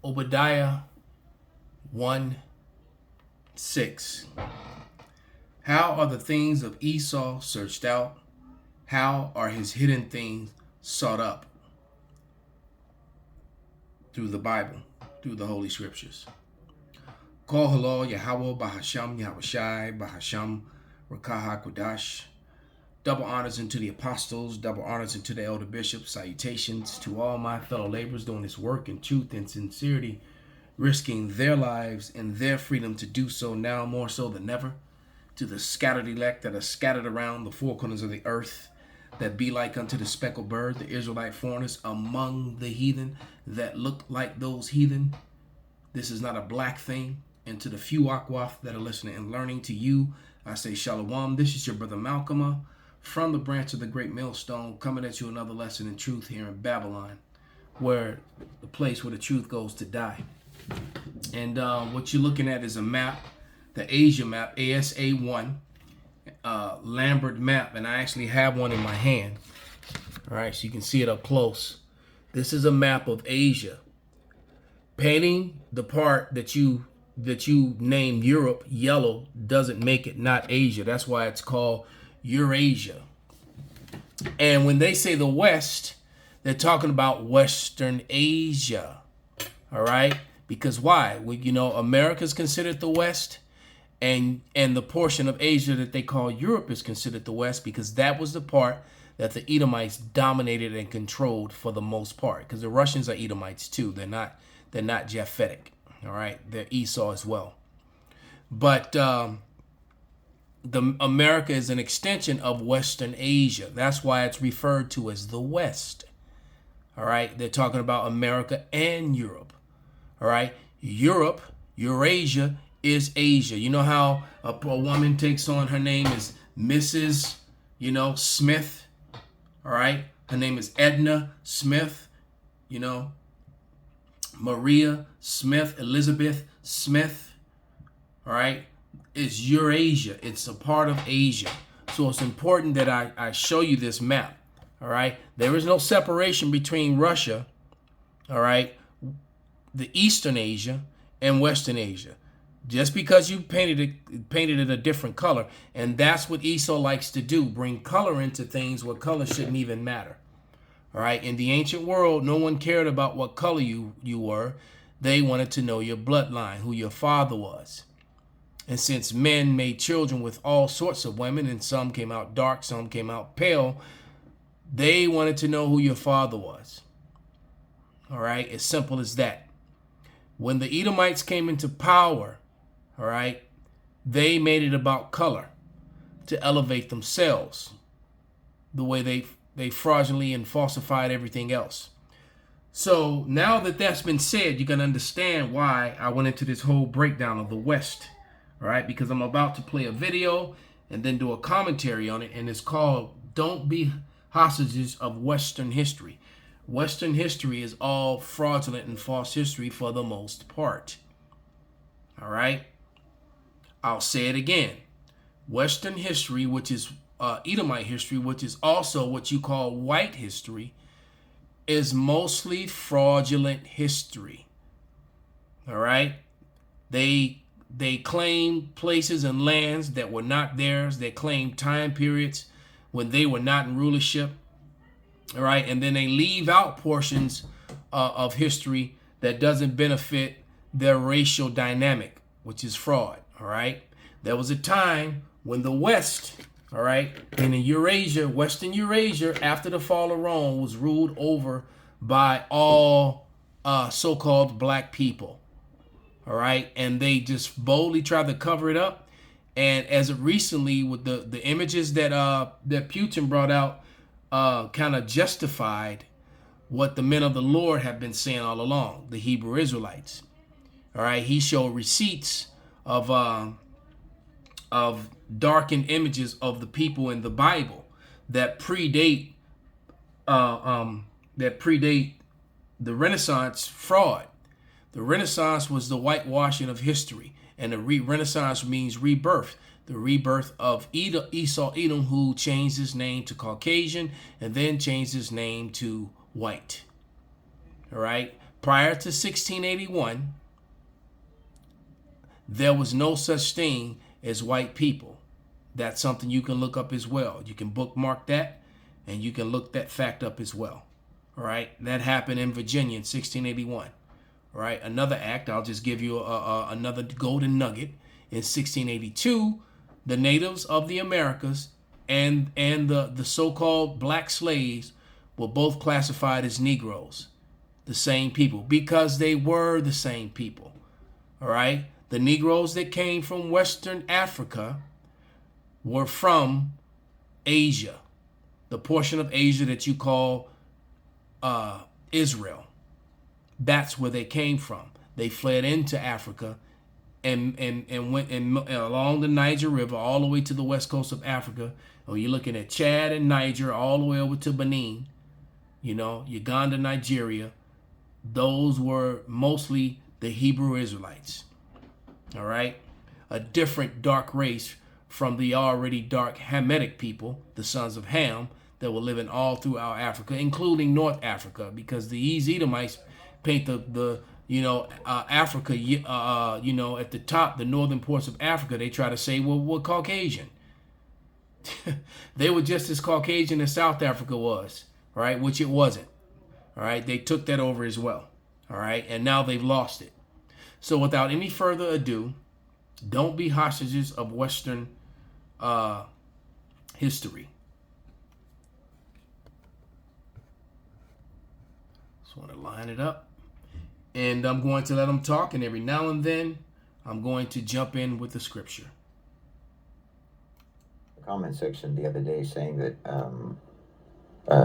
Obadiah 1:6. How are the things of Esau searched out? How are his hidden things sought up? Through the Bible, through the Holy Scriptures. Kol Halal Yahweh Bahasham Yahushai Bahasham Rakaha Kodash. Double honors unto the apostles, double honors unto the elder bishops. Salutations to all my fellow laborers doing this work in truth and sincerity, risking their lives and their freedom to do so now more so than ever. To the scattered elect that are scattered around the four corners of the earth, that be like unto the speckled bird, the Israelite foreigners among the heathen that look like those heathen. This is not a black thing. And to the few Akwaf that are listening and learning, to you, I say Shalom. This is your brother Malcolm from the branch of the great millstone, coming at you another lesson in truth here in Babylon, where the place where the truth goes to die. And what you're looking at is a map, the Asia map, ASA1, Lambert map, and I actually have one in my hand. All right, so you can see it up close. This is a map of Asia. Painting the part that you named Europe yellow doesn't make it not Asia. That's why it's called Eurasia. And when they say the West, they're talking about Western Asia. All right, because why? Well, America's considered the West. And the portion of Asia that they call Europe is considered the West, because that was the part that the Edomites dominated and controlled for the most part. Because the Russians are Edomites too. They're not Japhetic. All right, they're Esau as well. But the America is an extension of Western Asia. That's why it's referred to as the West. All right, they're talking about America and Europe. All right, Europe, Eurasia, is Asia. You know how a woman takes on, her name is Mrs. Smith. All right. Her name is Edna Smith. Maria Smith, Elizabeth Smith. All right. It's Eurasia. It's a part of Asia. So it's important that I show you this map. All right. There is no separation between Russia, all right, the Eastern Asia and Western Asia. Just because you painted it a different color. And that's what Esau likes to do, bring color into things where color shouldn't even matter. All right. In the ancient world, no one cared about what color you were. They wanted to know your bloodline, who your father was. And since men made children with all sorts of women, and some came out dark, some came out pale, they wanted to know who your father was. All right. As simple as that. When the Edomites came into power, all right, they made it about color to elevate themselves, the way they fraudulently and falsified everything else. So now that that's been said, you can understand why I went into this whole breakdown of the West, all right, because I'm about to play a video and then do a commentary on it, and it's called Don't Be Hostages of Western History. Western history is all fraudulent and false history for the most part. All right. I'll say it again. Western history, which is Edomite history, which is also what you call white history, is mostly fraudulent history. All right. They claim places and lands that were not theirs. They claim time periods when they were not in rulership. All right. And then they leave out portions of history that doesn't benefit their racial dynamic, which is fraud. All right. There was a time when the West, all right, in Eurasia, Western Eurasia, after the fall of Rome, was ruled over by all so-called black people. All right. And they just boldly tried to cover it up. And as of recently, with the images that Putin brought out, kind of justified what the men of the Lord have been saying all along, the Hebrew Israelites. All right. He showed receipts of darkened images of the people in the Bible that predate the Renaissance fraud. The Renaissance was the whitewashing of history, and the Renaissance means rebirth. The rebirth of Esau Edom, who changed his name to Caucasian and then changed his name to white. All right. prior to 1681, there was no such thing as white people. That's something you can look up as well. You can bookmark that, and you can look that fact up as well. All right, that happened in Virginia in 1681. All right, another act, I'll just give you another golden nugget. In 1682, the natives of the Americas and the so-called black slaves were both classified as Negroes, the same people, because they were the same people. All right, the Negroes that came from Western Africa were from Asia, the portion of Asia that you call Israel. That's where they came from. They fled into Africa and went along the Niger River all the way to the west coast of Africa. Or you're looking at Chad and Niger all the way over to Benin, Uganda, Nigeria. Those were mostly the Hebrew Israelites. All right, a different dark race from the already dark Hamitic people, the sons of Ham, that were living all throughout Africa, including North Africa, because these Edomites paint Africa, at the top, the northern ports of Africa. They try to say, well, we're Caucasian. They were just as Caucasian as South Africa was, right? Which it wasn't. All right, they took that over as well. All right, and now they've lost it. So without any further ado, don't be hostages of Western history. Just want to line it up. And I'm going to let them talk, and every now and then I'm going to jump in with the scripture. Comment section the other day saying that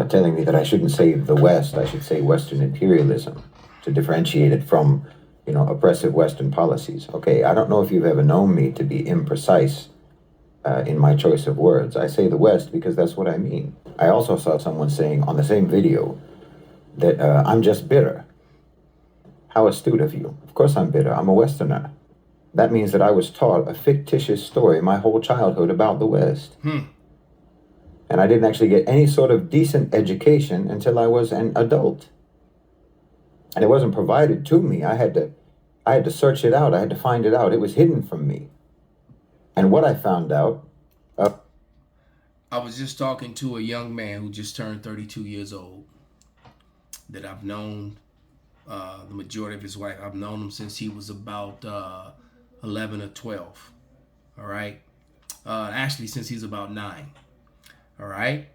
telling me that I shouldn't say the West, I should say Western imperialism to differentiate it from oppressive Western policies. Okay, I don't know if you've ever known me to be imprecise in my choice of words. I say the West because that's what I mean. I also saw someone saying on the same video that I'm just bitter. How astute of you. Of course I'm bitter. I'm a Westerner. That means that I was taught a fictitious story my whole childhood about the West. And I didn't actually get any sort of decent education until I was an adult. And it wasn't provided to me. I had to search it out. I had to find it out. It was hidden from me. And what I found out... I was just talking to a young man who just turned 32 years old that I've known the majority of his life. I've known him since he was about 11 or 12. All right. Actually, since he's about 9. All right.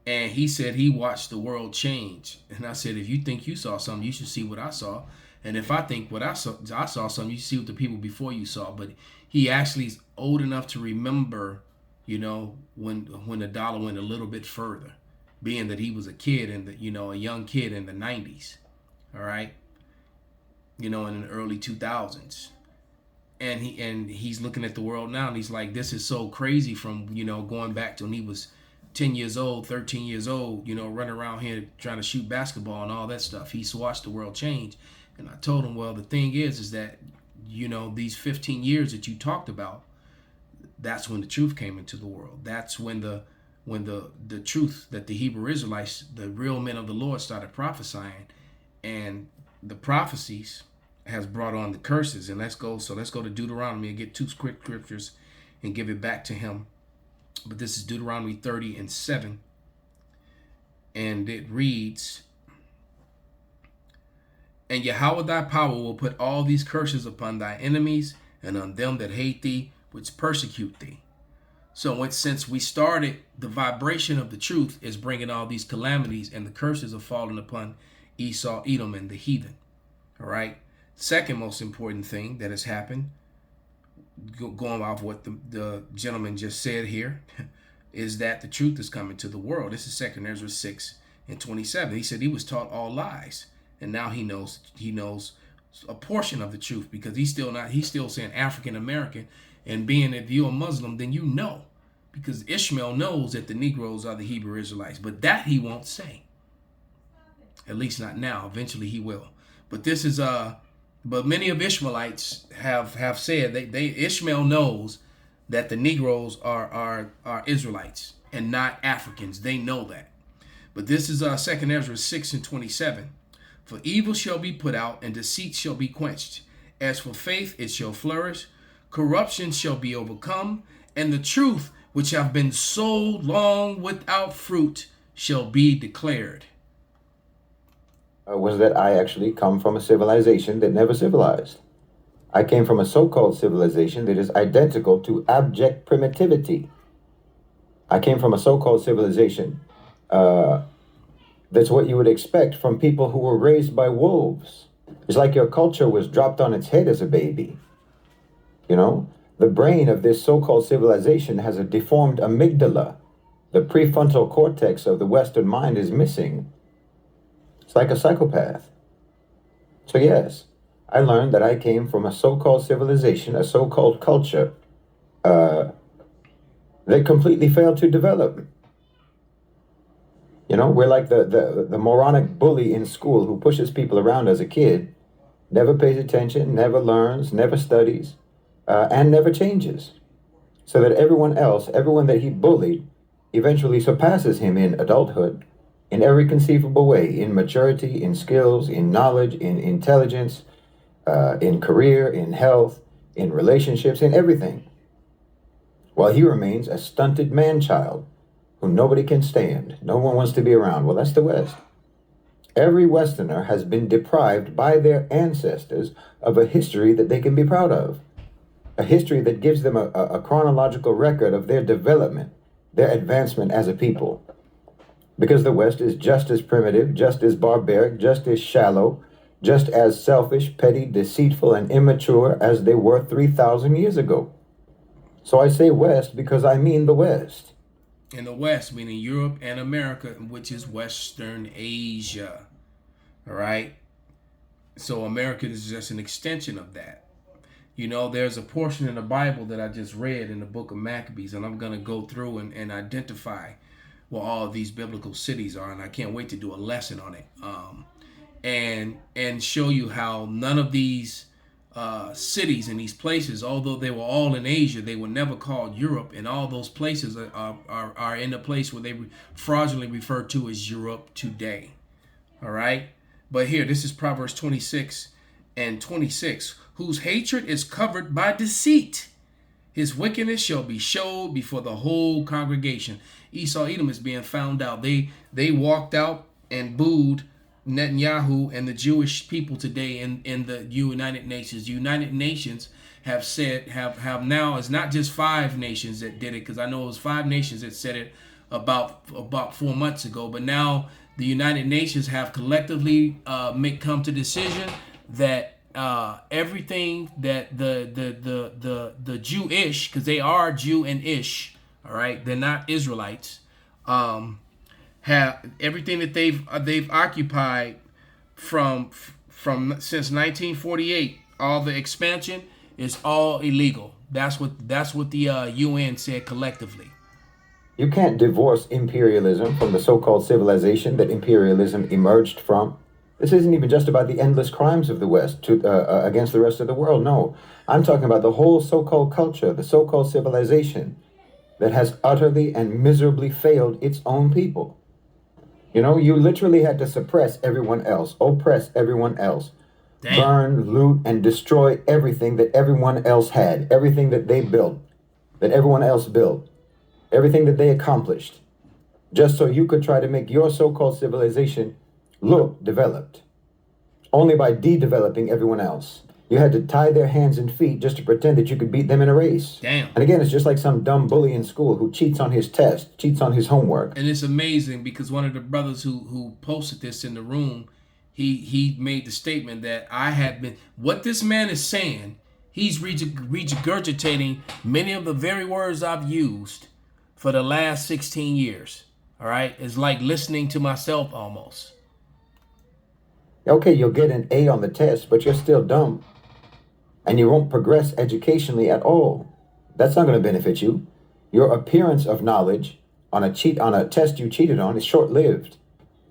And he said he watched the world change. And I said, if you think you saw something, you should see what I saw. And if I think what I saw something, you should see what the people before you saw. But he actually is old enough to remember, when the dollar went a little bit further, being that he was a kid and a young kid in the 90s. All right. In the early 2000s. And he's looking at the world now and he's like, this is so crazy from, going back to when he was 10 years old, 13 years old, running around here trying to shoot basketball and all that stuff. He's watched the world change. And I told him, well, the thing is that, these 15 years that you talked about, that's when the truth came into the world. That's when the truth that the Hebrew Israelites, the real men of the Lord, started prophesying. And the prophecies has brought on the curses. And let's go to Deuteronomy and get 2 quick scriptures and give it back to him. But this is Deuteronomy 30:7. And it reads, and Yahweh thy power will put all these curses upon thy enemies and on them that hate thee, which persecute thee. So since we started, the vibration of the truth is bringing all these calamities, and the curses are falling upon Esau, Edom, and the heathen. All right. Second most important thing that has happened, going off what the gentleman just said here, is that the truth is coming to the world. This is 2 Ezra 6:27. He said he was taught all lies, and now he knows a portion of the truth, because he's still saying African American, and being if you're a Muslim, then because Ishmael knows that the Negroes are the Hebrew Israelites, but that he won't say. At least not now. Eventually he will. But this is but many of Ishmaelites have said Ishmael knows that the Negroes are Israelites and not Africans. They know that. But this is 2 Ezra 6:27. For evil shall be put out, and deceit shall be quenched. As for faith, it shall flourish. Corruption shall be overcome, and the truth, which have been so long without fruit, shall be declared. Was that I actually come from a civilization that never civilized. I came from a so-called civilization that is identical to abject primitivity. I came from a so-called civilization that's what you would expect from people who were raised by wolves. It's like your culture was dropped on its head as a baby. You know, the brain of this so-called civilization has a deformed amygdala. The prefrontal cortex of the Western mind is missing. It's like a psychopath. So yes, I learned that I came from a so-called civilization, a so-called culture that completely failed to develop. You know, we're like the moronic bully in school who pushes people around as a kid, never pays attention, never learns, never studies, and never changes. So that everyone else, everyone that he bullied, eventually surpasses him in adulthood in every conceivable way, in maturity, in skills, in knowledge, in intelligence, in career, in health, in relationships, in everything. While he remains a stunted man-child who nobody can stand. No one wants to be around. Well, that's the West. Every Westerner has been deprived by their ancestors of a history that they can be proud of. A history that gives them a chronological record of their development, their advancement as a people. Because the West is just as primitive, just as barbaric, just as shallow, just as selfish, petty, deceitful, and immature as they were 3,000 years ago. So I say West because I mean the West. In the West, meaning Europe and America, which is Western Asia. All right? So America is just an extension of that. You know, there's a portion in the Bible that I just read in the book of Maccabees, and I'm going to go through and identify what all of these biblical cities are, and I can't wait to do a lesson on it. And show you how none of these cities and these places, although they were all in Asia, they were never called Europe, and all those places are in a place where they fraudulently refer to as Europe today. All right? But here, this is Proverbs 26 and 26. Whose hatred is covered by deceit. His wickedness shall be showed before the whole congregation. Esau, Edom is being found out. They walked out and booed Netanyahu and the Jewish people today in the United Nations. The United Nations have said, have now, it's not just 5 nations that did it, because I know it was 5 nations that said it about 4 months ago, but now the United Nations have collectively come to decision that everything that the Jewish, because they are Jew and Ish, all right, they're not Israelites, have everything that they've occupied from since 1948. All the expansion is all illegal. That's what the UN said collectively. You can't divorce imperialism from the so-called civilization that imperialism emerged from. This isn't even just about the endless crimes of the West against the rest of the world. No, I'm talking about the whole so-called culture, the so-called civilization that has utterly and miserably failed its own people. You know, you literally had to suppress everyone else, oppress everyone else, Damn. burn, loot, and destroy everything that everyone else had, everything that they built, that everyone else built, everything that they accomplished, just so you could try to make your so-called civilization look developed, only by de-developing everyone else. You had to tie their hands and feet just to pretend that you could beat them in a race. Damn. And again, it's just like some dumb bully in school who cheats on his test, cheats on his homework. And it's amazing because one of the brothers who posted this in the room, he made the statement that I had been, what this man is saying, he's regurgitating many of the very words I've used for the last 16 years. All right? It's like listening to myself almost. Okay, you'll get an A on the test, but you're still dumb. And you won't progress educationally at all. That's not going to benefit you. Your appearance of knowledge on a test you cheated on is short-lived.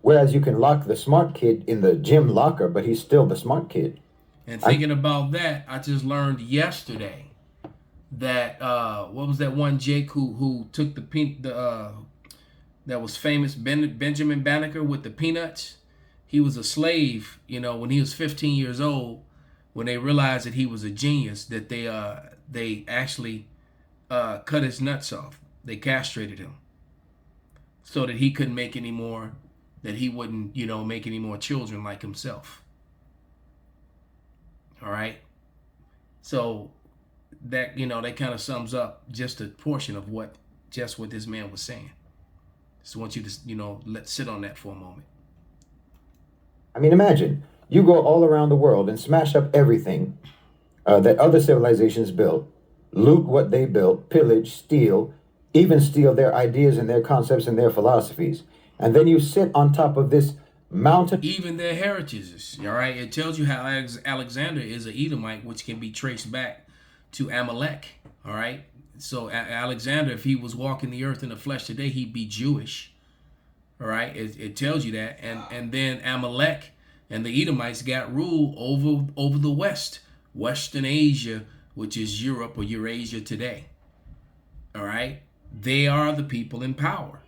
Whereas you can lock the smart kid in the gym locker, but he's still the smart kid. And thinking about that, I just learned yesterday that what was that one Jake who took that was famous Benjamin Banneker with the peanuts. he was a slave, when he was 15 years old, when they realized that he was a genius, that they actually cut his nuts off. They castrated him so that he couldn't make any more, that he wouldn't, make any more children like himself. All right. So that, that kind of sums up just a portion of what this man was saying. Just want you to, let's sit on that for a moment. I mean, imagine you go all around the world and smash up everything that other civilizations built, loot what they built, pillage, steal, even steal their ideas and their concepts and their philosophies. And then you sit on top of this mountain. Even their heritages, all right? It tells you how Alexander is an Edomite, which can be traced back to Amalek, all right? So Alexander, if he was walking the earth in the flesh today, he'd be Jewish, all right? It tells you that. And then Amalek and the Edomites got rule over the Western Asia, which is Europe or Eurasia today, all right? They are the people in power.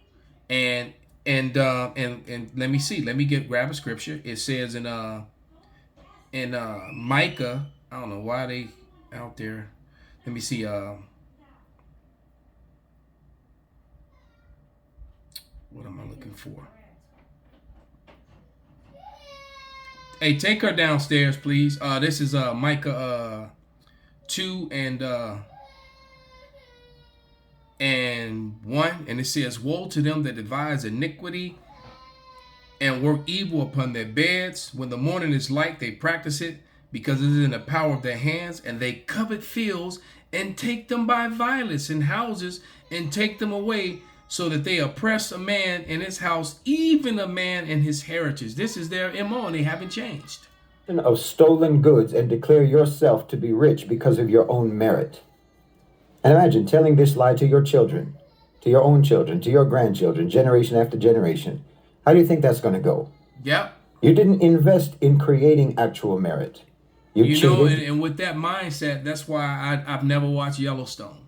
And let me see. Let me grab a scripture. It says in Micah. I don't know why they out there. Let me see. What am I looking for? Hey, take her downstairs, please. This is Micah 2 and 1, and it says, "Woe to them that devise iniquity and work evil upon their beds. When the morning is light, they practice it, because it is in the power of their hands, and they covet fields and take them by violence, and houses and take them away, so that they oppress a man in his house, even a man in his heritage." This is their MO, and they haven't changed. Of stolen goods and declare yourself to be rich because of your own merit. And imagine telling this lie to your children, to your own children, to your grandchildren, generation after generation. How do you think that's going to go? Yep. You didn't invest in creating actual merit. And with that mindset, that's why I've never watched Yellowstone.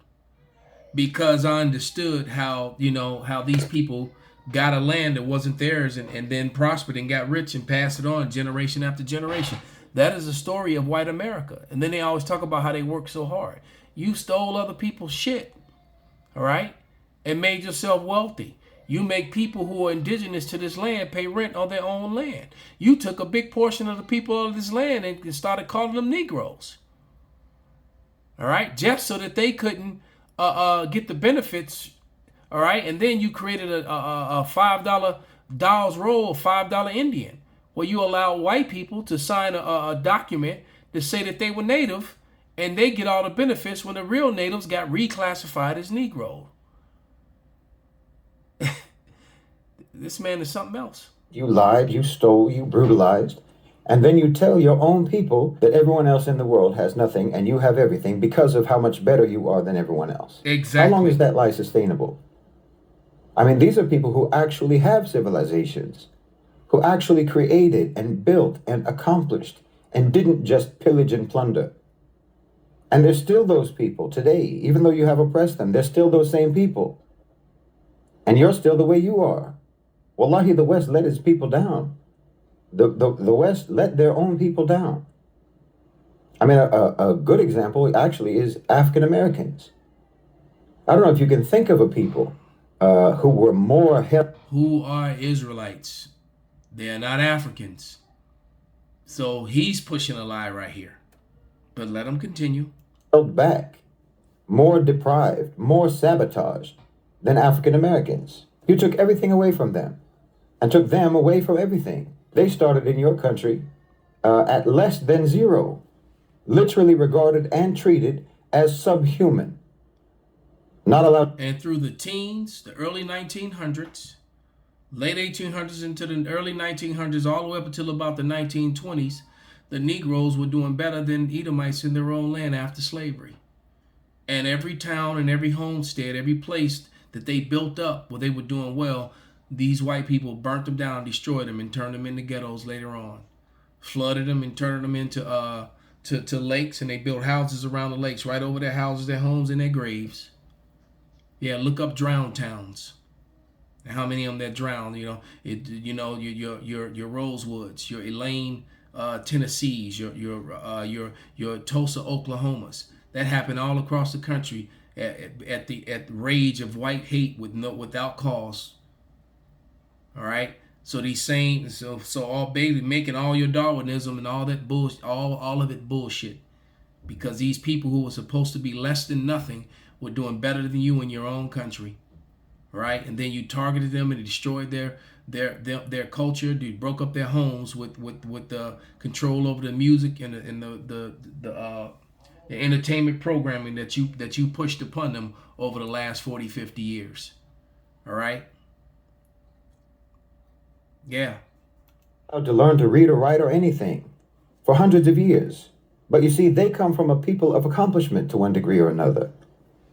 Because I understood how these people got a land that wasn't theirs and then prospered and got rich and passed it on generation after generation. That is the story of white America. And then they always talk about how they work so hard. You stole other people's shit, all right, and made yourself wealthy. You make people who are indigenous to this land pay rent on their own land. You took a big portion of the people of this land and started calling them Negroes, all right, just so that they couldn't get the benefits, all right, and then you created a $5 Dawes Roll, $5 Indian, where you allow white people to sign a document to say that they were Native, and they get all the benefits when the real natives got reclassified as Negro. This man is something else. You lied, you stole, you brutalized, and then you tell your own people that everyone else in the world has nothing and you have everything because of how much better you are than everyone else. Exactly. How long is that lie sustainable? I mean, these are people who actually have civilizations, who actually created and built and accomplished and didn't just pillage and plunder. And there's still those people today, even though you have oppressed them, they're still those same people. And you're still the way you are. Wallahi, the West let its people down. The West let their own people down. I mean, a good example actually is African Americans. I don't know if you can think of a people who were more who are Israelites. They're not Africans. So he's pushing a lie right here. But let him continue. Held back, more deprived, more sabotaged than African Americans. You took everything away from them and took them away from everything. They started in your country at less than zero, literally regarded and treated as subhuman. Not allowed. And through the teens, the early 1900s, late 1800s into the early 1900s, all the way up until about the 1920s, the Negroes were doing better than Edomites in their own land after slavery. And every town and every homestead, every place that they built up where they were doing well, these white people burnt them down, destroyed them, and turned them into ghettos later on. Flooded them and turned them into to lakes, and they built houses around the lakes, right over their houses, their homes, and their graves. Yeah, look up drowned towns. And how many of them that drowned? Your Rosewoods, your Elaine, Tennessees, your Tulsa, Oklahomas. That happened all across the country at the rage of white hate without cause. All right. So these same so all baby making all your Darwinism and all that bullshit, all of it bullshit, because these people who were supposed to be less than nothing were doing better than you in your own country. Right? And then you targeted them and destroyed their culture. You broke up their homes with the control over the music and the entertainment programming that you pushed upon them over the last 40, 50 years. All right? Yeah. To learn to read or write or anything for hundreds of years. But you see, they come from a people of accomplishment to one degree or another.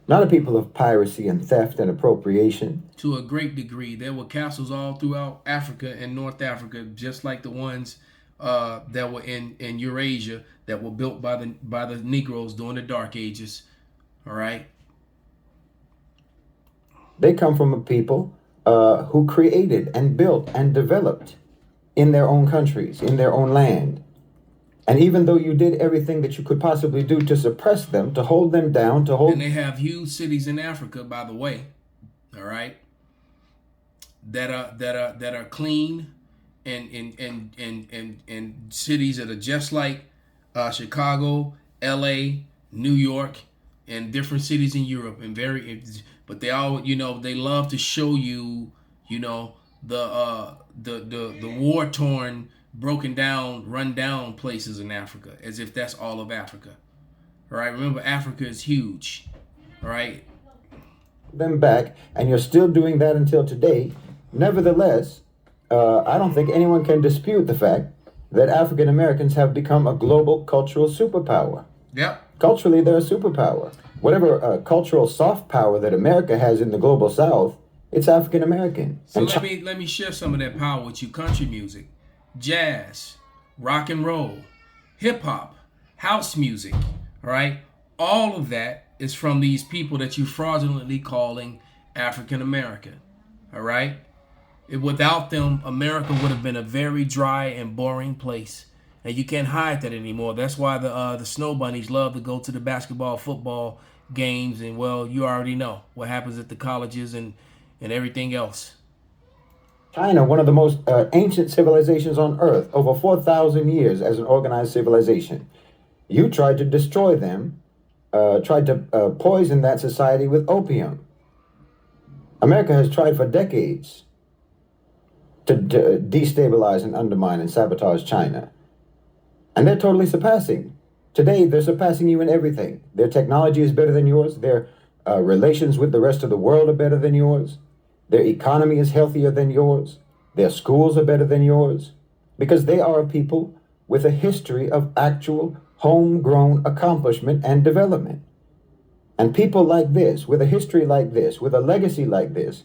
Not a people of piracy and theft and appropriation. To a great degree. There were castles all throughout Africa and North Africa, just like the ones that were in Eurasia, that were built by the Negroes during the Dark Ages. All right? They come from a people who created and built and developed in their own countries, in their own land. And even though you did everything that you could possibly do to suppress them, to hold them down, to hold... And they have huge cities in Africa, by the way, all right, that are clean, and cities that are just like Chicago, L.A., New York, and different cities in Europe, but they all, they love to show you, the war-torn, broken down, run down places in Africa, as if that's all of Africa. All right, remember, Africa is huge. All right. Them back, and you're still doing that until today. Nevertheless, I don't think anyone can dispute the fact that African Americans have become a global cultural superpower. Yep. Culturally, they're a superpower. Whatever cultural soft power that America has in the global South, it's African American. So let me share some of that power with you. Country music, jazz, rock and roll, hip hop, house music, all right? All of that is from these people that you fraudulently calling African American, all right? Without them, America would have been a very dry and boring place. And you can't hide that anymore. That's why the Snow Bunnies love to go to the basketball, football games, and, well, you already know what happens at the colleges and everything else. China, one of the most ancient civilizations on Earth, over 4,000 years as an organized civilization. You tried to destroy them, tried to poison that society with opium. America has tried for decades to destabilize and undermine and sabotage China. And they're totally surpassing. Today, they're surpassing you in everything. Their technology is better than yours. Their relations with the rest of the world are better than yours. Their economy is healthier than yours. Their schools are better than yours. Because they are a people with a history of actual homegrown accomplishment and development. And people like this, with a history like this, with a legacy like this,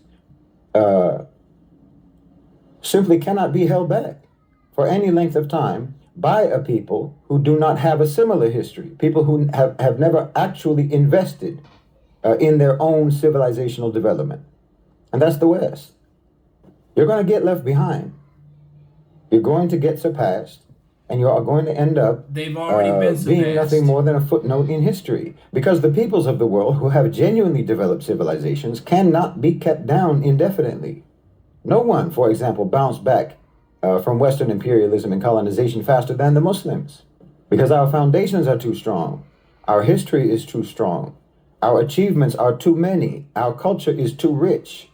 simply cannot be held back for any length of time by a people who do not have a similar history, people who have never actually invested in their own civilizational development. And that's the West. You're going to get left behind. You're going to get surpassed, and you are going to end up They've already been surpassed. Being nothing more than a footnote in history. Because the peoples of the world who have genuinely developed civilizations cannot be kept down indefinitely. No one, for example, bounced back from Western imperialism and colonization faster than the Muslims. Because our foundations are too strong. Our history is too strong. Our achievements are too many. Our culture is too rich.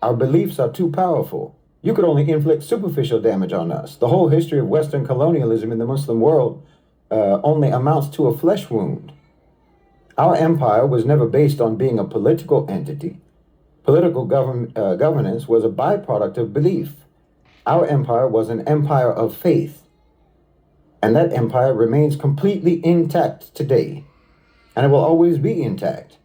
Our beliefs are too powerful. You could only inflict superficial damage on us. The whole history of Western colonialism in the Muslim world only amounts to a flesh wound. Our empire was never based on being a political entity. Political governance was a byproduct of belief. Our empire was an empire of faith. And that empire remains completely intact today. And it will always be intact.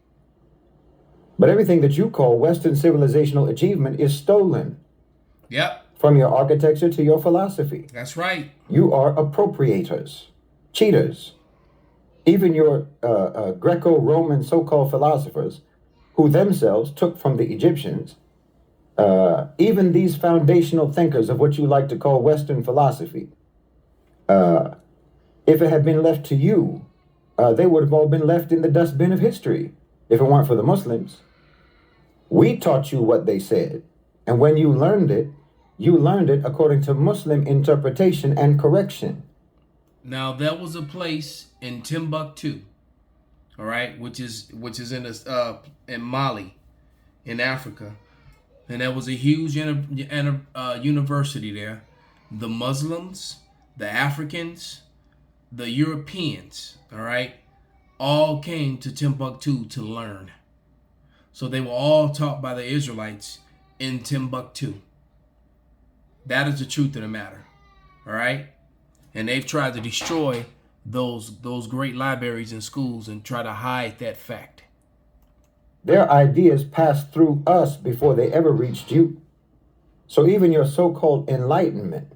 But everything that you call Western civilizational achievement is stolen. Yep. From your architecture to your philosophy. That's right. You are appropriators, cheaters. Even your Greco-Roman so-called philosophers, who themselves took from the Egyptians even these foundational thinkers of what you like to call Western philosophy, if it had been left to you, they would have all been left in the dustbin of history if it weren't for the Muslims. We taught you what they said. And when you learned it according to Muslim interpretation and correction. Now there was a place in Timbuktu, all right, which is in Mali, in Africa, and there was a huge university there. The Muslims, the Africans, the Europeans, all right, all came to Timbuktu to learn. So they were all taught by the Israelites in Timbuktu. That is the truth of the matter, all right? And they've tried to destroy those great libraries and schools and try to hide that fact. Their ideas passed through us before they ever reached you. So even your so-called enlightenment,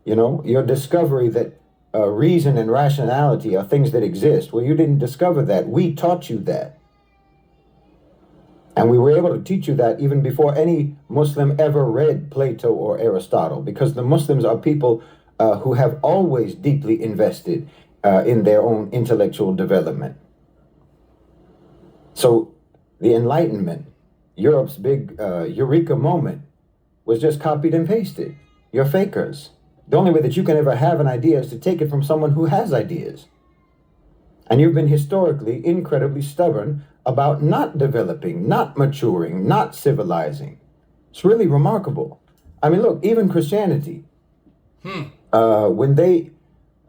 your discovery that reason and rationality are things that exist. Well, you didn't discover that. We taught you that. And we were able to teach you that even before any Muslim ever read Plato or Aristotle, because the Muslims are people who have always deeply invested in their own intellectual development. So the Enlightenment, Europe's big eureka moment, was just copied and pasted. You're fakers. The only way that you can ever have an idea is to take it from someone who has ideas. And you've been historically incredibly stubborn about not developing, not maturing, not civilizing. It's really remarkable. I mean, look, even Christianity, when they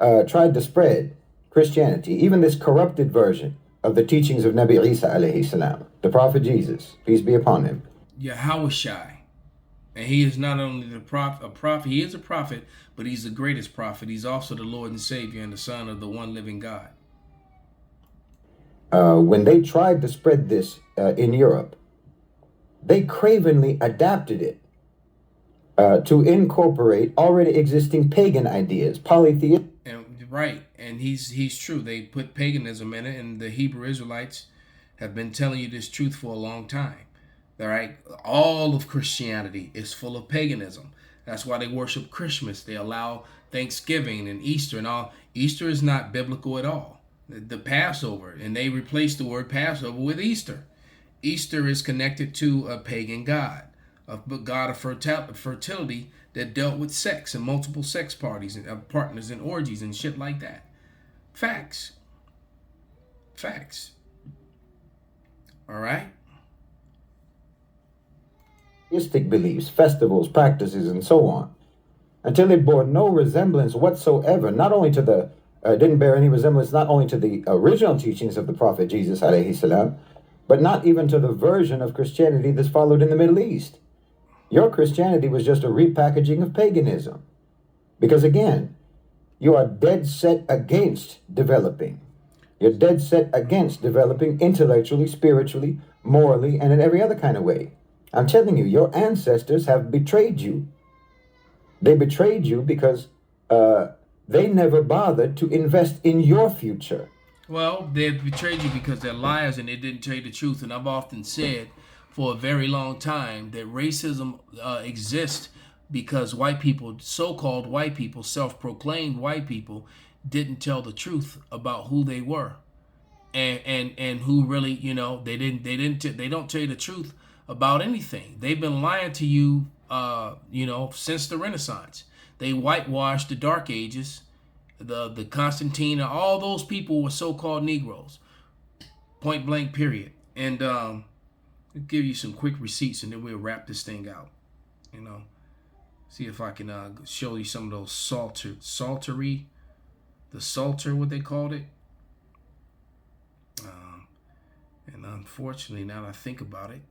tried to spread Christianity, even this corrupted version of the teachings of Nabi Isa alayhi salam, the prophet Jesus, peace be upon him. Yahushai. And he is not only a prophet, he is a prophet, but he's the greatest prophet. He's also the Lord and Savior and the Son of the one living God. When they tried to spread this in Europe, they cravenly adapted it to incorporate already existing pagan ideas, polytheism. Right, and he's true. They put paganism in it, and the Hebrew Israelites have been telling you this truth for a long time. All right, all of Christianity is full of paganism. That's why they worship Christmas. They allow Thanksgiving and Easter and all. Easter is not biblical at all. The Passover, and they replaced the word Passover with Easter. Easter is connected to a pagan god, a god of fertility that dealt with sex and multiple sex parties and partners and orgies and shit like that. Facts. All right. Beliefs, festivals, practices, and so on, until it bore no resemblance whatsoever, not only to the didn't bear any resemblance not only to the original teachings of the prophet Jesus alayhi salam, but not even to the version of Christianity that's followed in the Middle East. Your Christianity was just a repackaging of paganism. Because again, you are dead set against developing. You're dead set against developing intellectually, spiritually, morally, and in every other kind of way. I'm telling you, your ancestors have betrayed you. They betrayed you because they never bothered to invest in your future. Well, they betrayed you because they're liars and they didn't tell you the truth. And I've often said for a very long time that racism exists because white people, so-called white people, self-proclaimed white people, didn't tell the truth about who they were, and who really, they don't tell you the truth about anything. They've been lying to you, since the Renaissance. They whitewashed the Dark Ages, the Constantine, and all those people were so-called Negroes. Point blank, period. And I'll give you some quick receipts, and then we'll wrap this thing out. See if I can show you some of those Psalter, what they called it. And unfortunately, now that I think about it,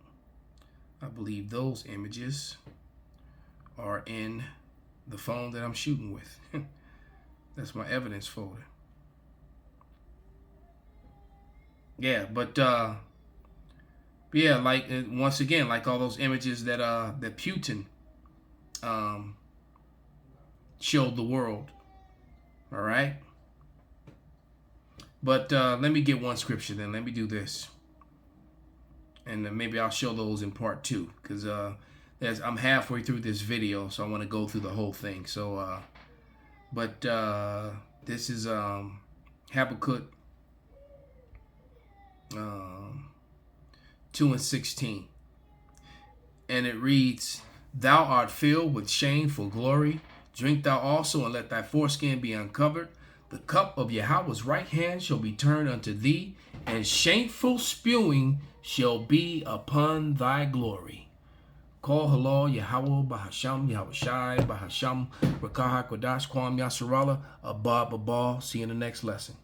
I believe those images are in the phone that I'm shooting with. That's my evidence folder. Yeah, but like once again, like all those images that Putin showed the world. All right. But let me get one scripture then. Let me do this. And then maybe I'll show those in part 2. Because I'm halfway through this video, so I want to go through the whole thing. So, this is Habakkuk 2:16, and it reads, "Thou art filled with shameful glory. Drink thou also, and let thy foreskin be uncovered. The cup of Yahweh's right hand shall be turned unto thee, and shameful spewing shall be upon thy glory." Call halal Yahweh Bahasham Yahweh Shai Bahasham Rakaha Kodash Kwam Yasarala Abba Babal. See you in the next lesson.